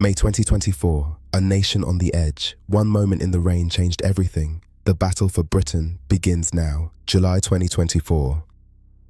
May 2024, a nation on the edge. One moment in the rain changed everything. The battle for Britain begins now. July 2024.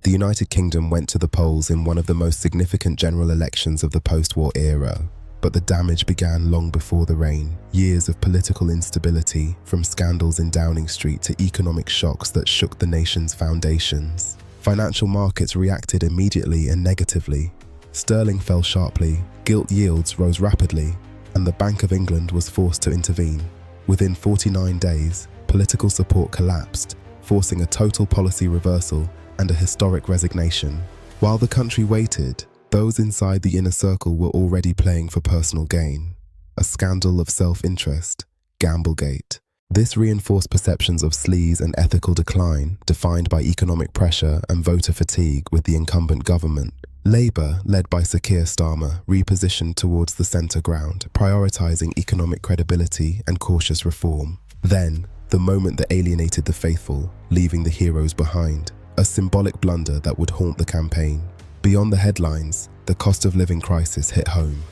The United Kingdom went to the polls in one of the most significant general elections of the post-war era. But the damage began long before the rain. Years of political instability, from scandals in Downing Street to economic shocks that shook the nation's foundations. Financial markets reacted immediately and negatively. Sterling fell sharply, gilt yields rose rapidly, and the Bank of England was forced to intervene. Within 49 days, political support collapsed, forcing a total policy reversal and a historic resignation. While the country waited, those inside the inner circle were already playing for personal gain. A scandal of self-interest, Gamblegate. This reinforced perceptions of sleaze and ethical decline, defined by economic pressure and voter fatigue with the incumbent government. Labour, led by Sir Keir Starmer, repositioned towards the centre ground, prioritising economic credibility and cautious reform. Then, the moment that alienated the faithful, leaving the heroes behind. A symbolic blunder that would haunt the campaign. Beyond the headlines, the cost of living crisis hit home.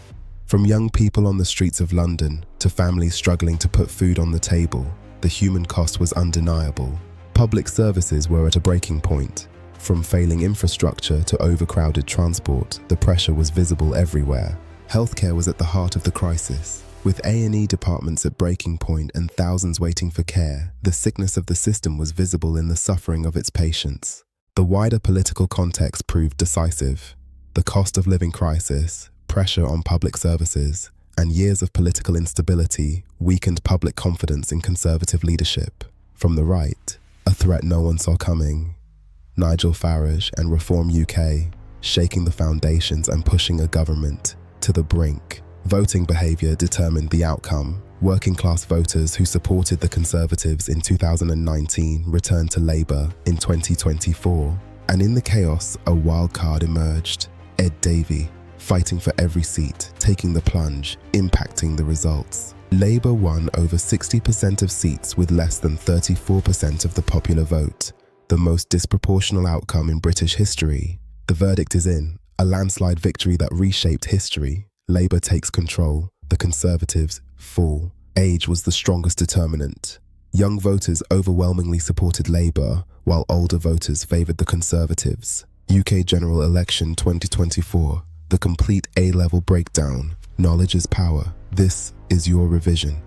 From young people on the streets of London to families struggling to put food on the table, the human cost was undeniable. Public services were at a breaking point. From failing infrastructure to overcrowded transport, the pressure was visible everywhere. Healthcare was at the heart of the crisis. With A&E departments at breaking point and thousands waiting for care, the sickness of the system was visible in the suffering of its patients. The wider political context proved decisive. The cost of living crisis, pressure on public services, and years of political instability weakened public confidence in conservative leadership. From the right, a threat no one saw coming. Nigel Farage and Reform UK, shaking the foundations and pushing a government to the brink. Voting behaviour determined the outcome. Working-class voters who supported the Conservatives in 2019 returned to Labour in 2024. And in the chaos, a wild card emerged. Ed Davey, fighting for every seat, taking the plunge, impacting the results. Labour won over 60% of seats with less than 34% of the popular vote, the most disproportional outcome in British history. The verdict is in, a landslide victory that reshaped history. Labour takes control, the Conservatives fall. Age was the strongest determinant. Young voters overwhelmingly supported Labour, while older voters favoured the Conservatives. UK General Election 2024. The complete A-level breakdown. Knowledge is power. This is your revision.